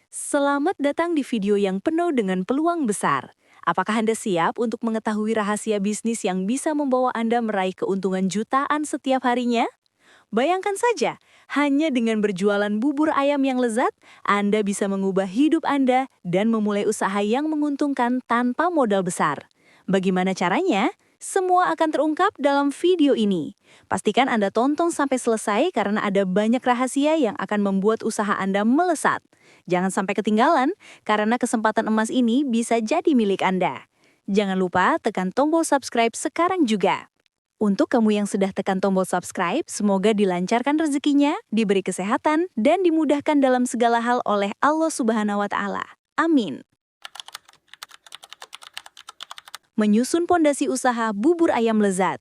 Selamat datang di video yang penuh dengan peluang besar. Apakah Anda siap untuk mengetahui rahasia bisnis yang bisa membawa Anda meraih keuntungan jutaan setiap harinya? Bayangkan saja, hanya dengan berjualan bubur ayam yang lezat, Anda bisa mengubah hidup Anda dan memulai usaha yang menguntungkan tanpa modal besar. Bagaimana caranya? Semua akan terungkap dalam video ini. Pastikan Anda tonton sampai selesai karena ada banyak rahasia yang akan membuat usaha Anda melesat. Jangan sampai ketinggalan, karena kesempatan emas ini bisa jadi milik Anda. Jangan lupa tekan tombol subscribe sekarang juga. Untuk kamu yang sudah tekan tombol subscribe, semoga dilancarkan rezekinya, diberi kesehatan, dan dimudahkan dalam segala hal oleh Allah Subhanahu wa Ta'ala. Amin. Menyusun pondasi usaha bubur ayam lezat.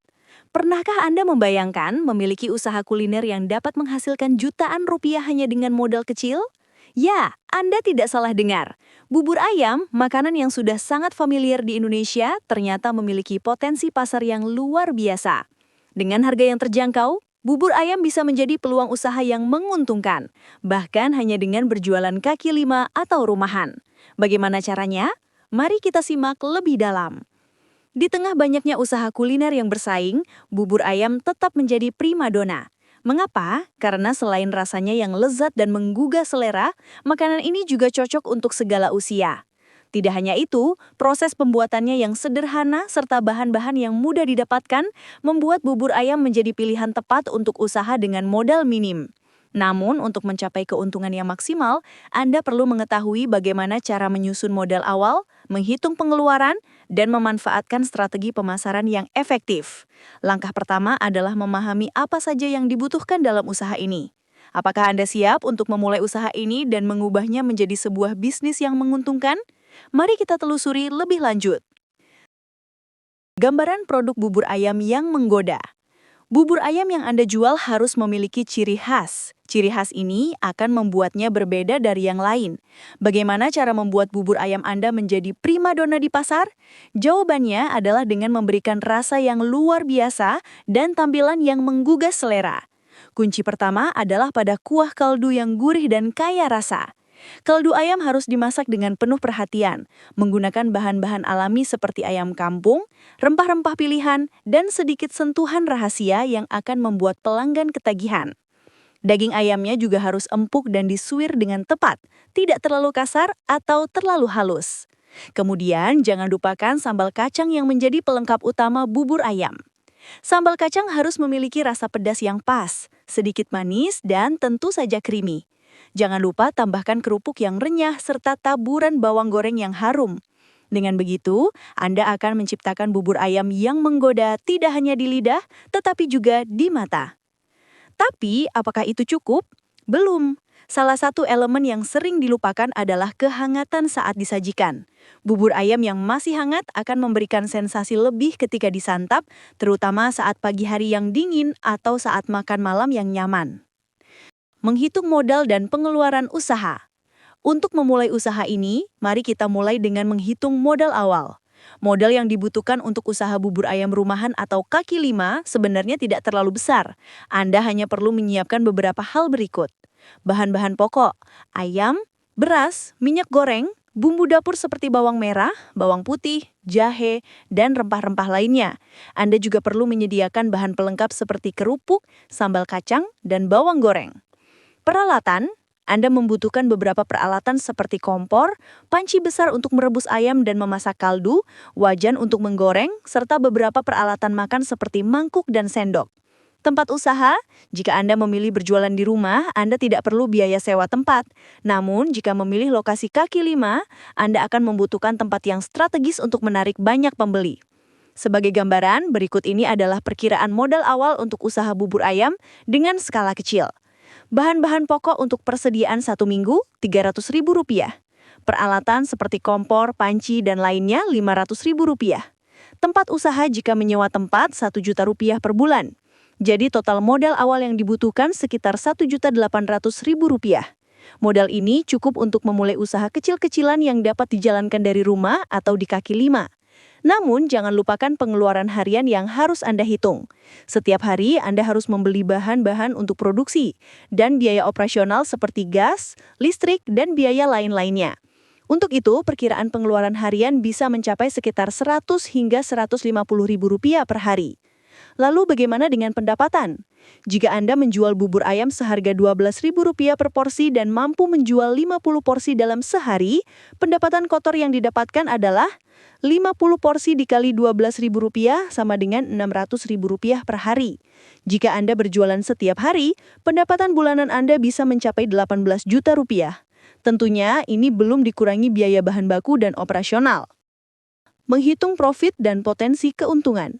Pernahkah Anda membayangkan memiliki usaha kuliner yang dapat menghasilkan jutaan rupiah hanya dengan modal kecil? Ya, Anda tidak salah dengar. Bubur ayam, makanan yang sudah sangat familiar di Indonesia, ternyata memiliki potensi pasar yang luar biasa. Dengan harga yang terjangkau, bubur ayam bisa menjadi peluang usaha yang menguntungkan, bahkan hanya dengan berjualan kaki lima atau rumahan. Bagaimana caranya? Mari kita simak lebih dalam. Di tengah banyaknya usaha kuliner yang bersaing, bubur ayam tetap menjadi primadona. Mengapa? Karena selain rasanya yang lezat dan menggugah selera, makanan ini juga cocok untuk segala usia. Tidak hanya itu, proses pembuatannya yang sederhana serta bahan-bahan yang mudah didapatkan membuat bubur ayam menjadi pilihan tepat untuk usaha dengan modal minim. Namun, untuk mencapai keuntungan yang maksimal, Anda perlu mengetahui bagaimana cara menyusun modal awal, menghitung pengeluaran, dan memanfaatkan strategi pemasaran yang efektif. Langkah pertama adalah memahami apa saja yang dibutuhkan dalam usaha ini. Apakah Anda siap untuk memulai usaha ini dan mengubahnya menjadi sebuah bisnis yang menguntungkan? Mari kita telusuri lebih lanjut. Gambaran produk bubur ayam yang menggoda. Bubur ayam yang Anda jual harus memiliki ciri khas. Ciri khas ini akan membuatnya berbeda dari yang lain. Bagaimana cara membuat bubur ayam Anda menjadi primadona di pasar? Jawabannya adalah dengan memberikan rasa yang luar biasa dan tampilan yang menggugah selera. Kunci pertama adalah pada kuah kaldu yang gurih dan kaya rasa. Kaldu ayam harus dimasak dengan penuh perhatian, menggunakan bahan-bahan alami seperti ayam kampung, rempah-rempah pilihan, dan sedikit sentuhan rahasia yang akan membuat pelanggan ketagihan. Daging ayamnya juga harus empuk dan disuir dengan tepat, tidak terlalu kasar atau terlalu halus. Kemudian, jangan lupakan sambal kacang yang menjadi pelengkap utama bubur ayam. Sambal kacang harus memiliki rasa pedas yang pas, sedikit manis, dan tentu saja creamy. Jangan lupa tambahkan kerupuk yang renyah serta taburan bawang goreng yang harum. Dengan begitu, Anda akan menciptakan bubur ayam yang menggoda tidak hanya di lidah, tetapi juga di mata. Tapi, apakah itu cukup? Belum. Salah satu elemen yang sering dilupakan adalah kehangatan saat disajikan. Bubur ayam yang masih hangat akan memberikan sensasi lebih ketika disantap, terutama saat pagi hari yang dingin atau saat makan malam yang nyaman. Menghitung modal dan pengeluaran usaha. Untuk memulai usaha ini, mari kita mulai dengan menghitung modal awal. Modal yang dibutuhkan untuk usaha bubur ayam rumahan atau kaki lima sebenarnya tidak terlalu besar. Anda hanya perlu menyiapkan beberapa hal berikut. Bahan-bahan pokok, ayam, beras, minyak goreng, bumbu dapur seperti bawang merah, bawang putih, jahe, dan rempah-rempah lainnya. Anda juga perlu menyediakan bahan pelengkap seperti kerupuk, sambal kacang, dan bawang goreng. Peralatan, Anda membutuhkan beberapa peralatan seperti kompor, panci besar untuk merebus ayam dan memasak kaldu, wajan untuk menggoreng, serta beberapa peralatan makan seperti mangkuk dan sendok. Tempat usaha, jika Anda memilih berjualan di rumah, Anda tidak perlu biaya sewa tempat. Namun, jika memilih lokasi kaki lima, Anda akan membutuhkan tempat yang strategis untuk menarik banyak pembeli. Sebagai gambaran, berikut ini adalah perkiraan modal awal untuk usaha bubur ayam dengan skala kecil. Bahan-bahan pokok untuk persediaan 1 minggu, Rp300.000. Peralatan seperti kompor, panci, dan lainnya Rp500.000. Tempat usaha jika menyewa tempat Rp1.000.000 per bulan. Jadi total modal awal yang dibutuhkan sekitar Rp1.800.000. Modal ini cukup untuk memulai usaha kecil-kecilan yang dapat dijalankan dari rumah atau di kaki lima. Namun, jangan lupakan pengeluaran harian yang harus Anda hitung. Setiap hari, Anda harus membeli bahan-bahan untuk produksi, dan biaya operasional seperti gas, listrik, dan biaya lain-lainnya. Untuk itu, perkiraan pengeluaran harian bisa mencapai sekitar 100 hingga 150 ribu rupiah per hari. Lalu bagaimana dengan pendapatan? Jika Anda menjual bubur ayam seharga Rp12.000 per porsi dan mampu menjual 50 porsi dalam sehari, pendapatan kotor yang didapatkan adalah 50 porsi dikali Rp12.000 sama dengan Rp600.000 per hari. Jika Anda berjualan setiap hari, pendapatan bulanan Anda bisa mencapai 18 juta rupiah. Tentunya ini belum dikurangi biaya bahan baku dan operasional. Menghitung profit dan potensi keuntungan.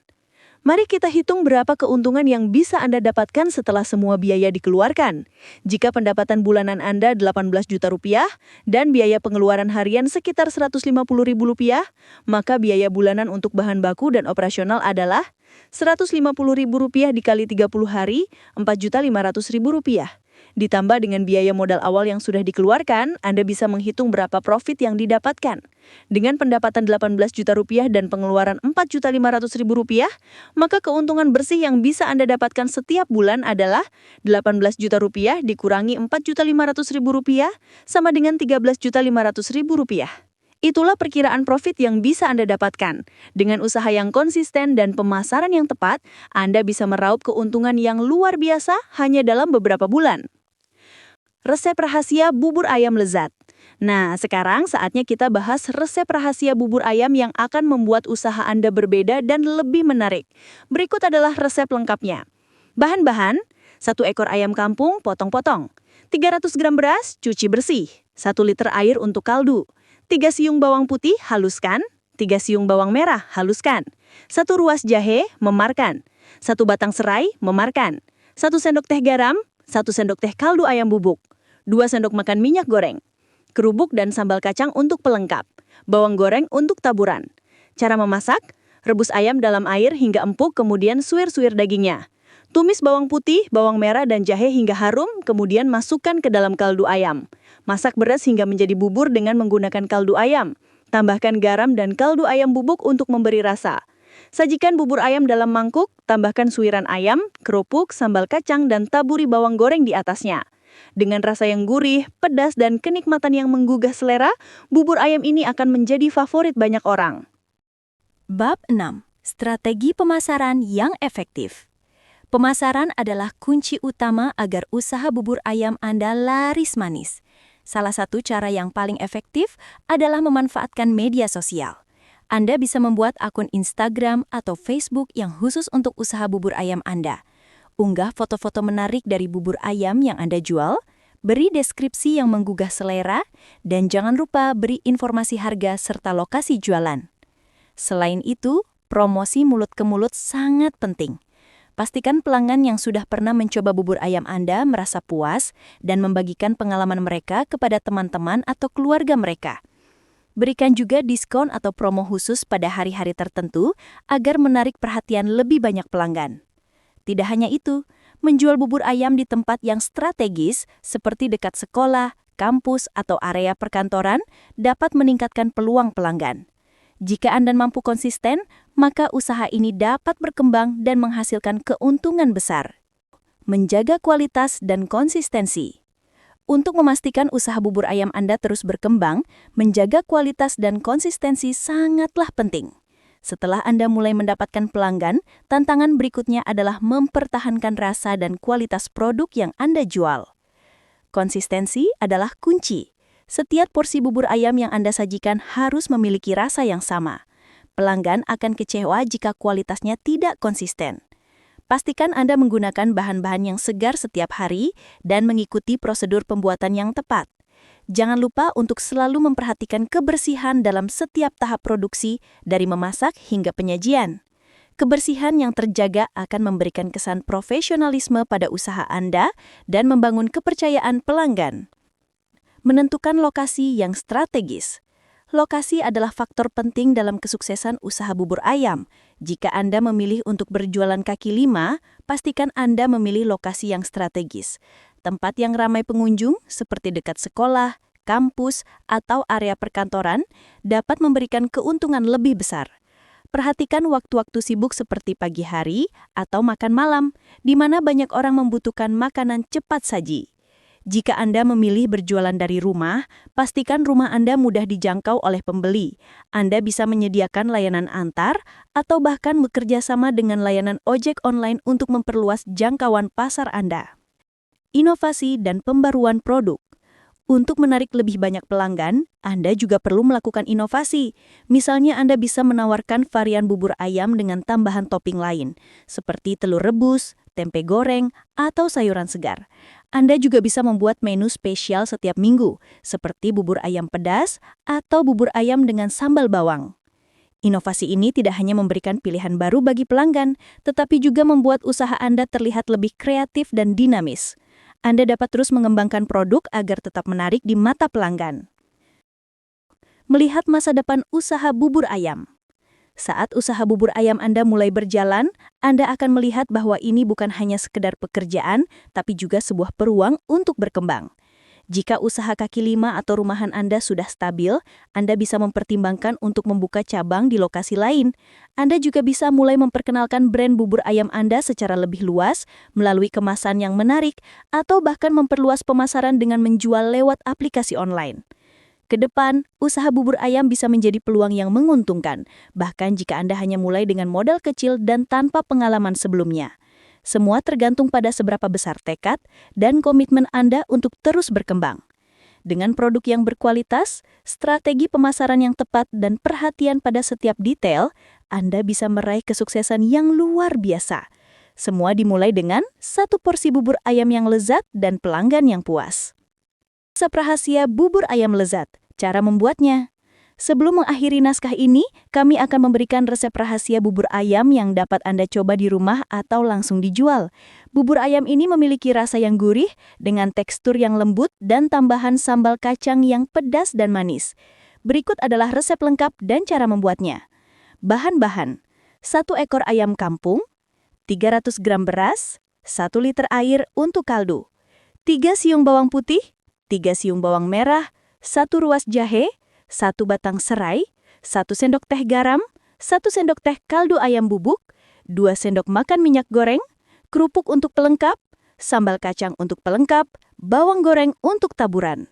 Mari kita hitung berapa keuntungan yang bisa Anda dapatkan setelah semua biaya dikeluarkan. Jika pendapatan bulanan Anda 18 juta rupiah dan biaya pengeluaran harian sekitar 150 ribu rupiah, maka biaya bulanan untuk bahan baku dan operasional adalah 150 ribu rupiah dikali 30 hari, 4.500.000 rupiah. Ditambah dengan biaya modal awal yang sudah dikeluarkan, Anda bisa menghitung berapa profit yang didapatkan. Dengan pendapatan 18 juta rupiah dan pengeluaran 4.500.000 rupiah, maka keuntungan bersih yang bisa Anda dapatkan setiap bulan adalah 18 juta rupiah dikurangi 4.500.000 rupiah sama dengan 13.500.000 rupiah. Itulah perkiraan profit yang bisa Anda dapatkan. Dengan usaha yang konsisten dan pemasaran yang tepat, Anda bisa meraup keuntungan yang luar biasa hanya dalam beberapa bulan. Resep rahasia bubur ayam lezat. Nah, sekarang saatnya kita bahas resep rahasia bubur ayam yang akan membuat usaha Anda berbeda dan lebih menarik. Berikut adalah resep lengkapnya. Bahan-bahan, 1 ekor ayam kampung potong-potong, 300 gram beras cuci bersih, 1 liter air untuk kaldu, 3 siung bawang putih haluskan, 3 siung bawang merah haluskan, 1 ruas jahe memarkan, 1 batang serai memarkan, 1 sendok teh garam, 1 sendok teh kaldu ayam bubuk, 2 sendok makan minyak goreng, kerupuk dan sambal kacang untuk pelengkap, bawang goreng untuk taburan. Cara memasak, rebus ayam dalam air hingga empuk kemudian suir-suir dagingnya. Tumis bawang putih, bawang merah dan jahe hingga harum, kemudian masukkan ke dalam kaldu ayam. Masak beras hingga menjadi bubur dengan menggunakan kaldu ayam. Tambahkan garam dan kaldu ayam bubuk untuk memberi rasa. Sajikan bubur ayam dalam mangkuk, tambahkan suiran ayam, kerupuk, sambal kacang, dan taburi bawang goreng di atasnya. Dengan rasa yang gurih, pedas, dan kenikmatan yang menggugah selera, bubur ayam ini akan menjadi favorit banyak orang. Bab 6. Strategi pemasaran yang efektif. Pemasaran adalah kunci utama agar usaha bubur ayam Anda laris manis. Salah satu cara yang paling efektif adalah memanfaatkan media sosial. Anda bisa membuat akun Instagram atau Facebook yang khusus untuk usaha bubur ayam Anda. Unggah foto-foto menarik dari bubur ayam yang Anda jual, beri deskripsi yang menggugah selera, dan jangan lupa beri informasi harga serta lokasi jualan. Selain itu, promosi mulut ke mulut sangat penting. Pastikan pelanggan yang sudah pernah mencoba bubur ayam Anda merasa puas dan membagikan pengalaman mereka kepada teman-teman atau keluarga mereka. Berikan juga diskon atau promo khusus pada hari-hari tertentu agar menarik perhatian lebih banyak pelanggan. Tidak hanya itu, menjual bubur ayam di tempat yang strategis seperti dekat sekolah, kampus, atau area perkantoran dapat meningkatkan peluang pelanggan. Jika Anda mampu konsisten, maka usaha ini dapat berkembang dan menghasilkan keuntungan besar. Menjaga kualitas dan konsistensi. Untuk memastikan usaha bubur ayam Anda terus berkembang, menjaga kualitas dan konsistensi sangatlah penting. Setelah Anda mulai mendapatkan pelanggan, tantangan berikutnya adalah mempertahankan rasa dan kualitas produk yang Anda jual. Konsistensi adalah kunci. Setiap porsi bubur ayam yang Anda sajikan harus memiliki rasa yang sama. Pelanggan akan kecewa jika kualitasnya tidak konsisten. Pastikan Anda menggunakan bahan-bahan yang segar setiap hari dan mengikuti prosedur pembuatan yang tepat. Jangan lupa untuk selalu memperhatikan kebersihan dalam setiap tahap produksi, dari memasak hingga penyajian. Kebersihan yang terjaga akan memberikan kesan profesionalisme pada usaha Anda dan membangun kepercayaan pelanggan. Menentukan lokasi yang strategis. Lokasi adalah faktor penting dalam kesuksesan usaha bubur ayam. Jika Anda memilih untuk berjualan kaki lima, pastikan Anda memilih lokasi yang strategis. Tempat yang ramai pengunjung, seperti dekat sekolah, kampus, atau area perkantoran, dapat memberikan keuntungan lebih besar. Perhatikan waktu-waktu sibuk seperti pagi hari atau makan malam, di mana banyak orang membutuhkan makanan cepat saji. Jika Anda memilih berjualan dari rumah, pastikan rumah Anda mudah dijangkau oleh pembeli. Anda bisa menyediakan layanan antar atau bahkan bekerja sama dengan layanan ojek online untuk memperluas jangkauan pasar Anda. Inovasi dan pembaruan produk. Untuk menarik lebih banyak pelanggan, Anda juga perlu melakukan inovasi. Misalnya Anda bisa menawarkan varian bubur ayam dengan tambahan topping lain, seperti telur rebus, tempe goreng, atau sayuran segar. Anda juga bisa membuat menu spesial setiap minggu, seperti bubur ayam pedas atau bubur ayam dengan sambal bawang. Inovasi ini tidak hanya memberikan pilihan baru bagi pelanggan, tetapi juga membuat usaha Anda terlihat lebih kreatif dan dinamis. Anda dapat terus mengembangkan produk agar tetap menarik di mata pelanggan. Melihat masa depan usaha bubur ayam. Saat usaha bubur ayam Anda mulai berjalan, Anda akan melihat bahwa ini bukan hanya sekedar pekerjaan, tapi juga sebuah peluang untuk berkembang. Jika usaha kaki lima atau rumahan Anda sudah stabil, Anda bisa mempertimbangkan untuk membuka cabang di lokasi lain. Anda juga bisa mulai memperkenalkan brand bubur ayam Anda secara lebih luas, melalui kemasan yang menarik, atau bahkan memperluas pemasaran dengan menjual lewat aplikasi online. Kedepan, usaha bubur ayam bisa menjadi peluang yang menguntungkan, bahkan jika Anda hanya mulai dengan modal kecil dan tanpa pengalaman sebelumnya. Semua tergantung pada seberapa besar tekad dan komitmen Anda untuk terus berkembang. Dengan produk yang berkualitas, strategi pemasaran yang tepat, dan perhatian pada setiap detail, Anda bisa meraih kesuksesan yang luar biasa. Semua dimulai dengan satu porsi bubur ayam yang lezat dan pelanggan yang puas. Resep rahasia bubur ayam lezat, cara membuatnya. Sebelum mengakhiri naskah ini, kami akan memberikan resep rahasia bubur ayam yang dapat Anda coba di rumah atau langsung dijual. Bubur ayam ini memiliki rasa yang gurih, dengan tekstur yang lembut dan tambahan sambal kacang yang pedas dan manis. Berikut adalah resep lengkap dan cara membuatnya. Bahan-bahan: 1 ekor ayam kampung, 300 gram beras, 1 liter air untuk kaldu, 3 siung bawang putih, 3 siung bawang merah, 1 ruas jahe, 1 batang serai, 1 sendok teh garam, 1 sendok teh kaldu ayam bubuk, 2 sendok makan minyak goreng, kerupuk untuk pelengkap, sambal kacang untuk pelengkap, bawang goreng untuk taburan.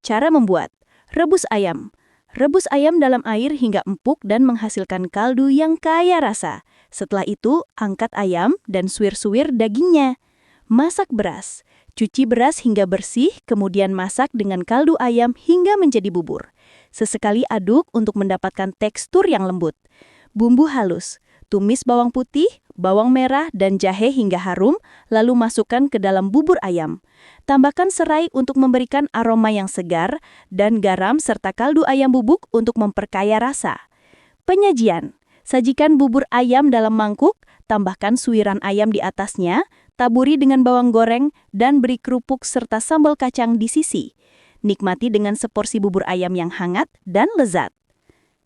Cara membuat: rebus ayam. Rebus ayam dalam air hingga empuk dan menghasilkan kaldu yang kaya rasa. Setelah itu, angkat ayam dan suwir-suwir dagingnya. Masak beras. Cuci beras hingga bersih, kemudian masak dengan kaldu ayam hingga menjadi bubur. Sesekali aduk untuk mendapatkan tekstur yang lembut. Bumbu halus. Tumis bawang putih, bawang merah, dan jahe hingga harum, lalu masukkan ke dalam bubur ayam. Tambahkan serai untuk memberikan aroma yang segar, dan garam serta kaldu ayam bubuk untuk memperkaya rasa. Penyajian: sajikan bubur ayam dalam mangkuk, tambahkan suiran ayam di atasnya, taburi dengan bawang goreng, dan beri kerupuk serta sambal kacang di sisi. Nikmati dengan seporsi bubur ayam yang hangat dan lezat.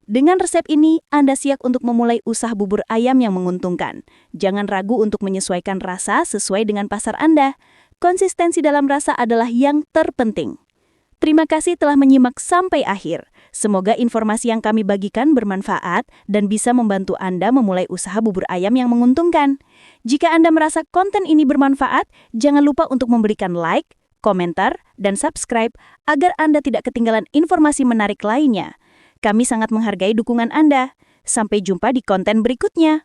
Dengan resep ini, Anda siap untuk memulai usaha bubur ayam yang menguntungkan. Jangan ragu untuk menyesuaikan rasa sesuai dengan pasar Anda. Konsistensi dalam rasa adalah yang terpenting. Terima kasih telah menyimak sampai akhir. Semoga informasi yang kami bagikan bermanfaat dan bisa membantu Anda memulai usaha bubur ayam yang menguntungkan. Jika Anda merasa konten ini bermanfaat, jangan lupa untuk memberikan like, komentar, dan subscribe agar Anda tidak ketinggalan informasi menarik lainnya. Kami sangat menghargai dukungan Anda. Sampai jumpa di konten berikutnya.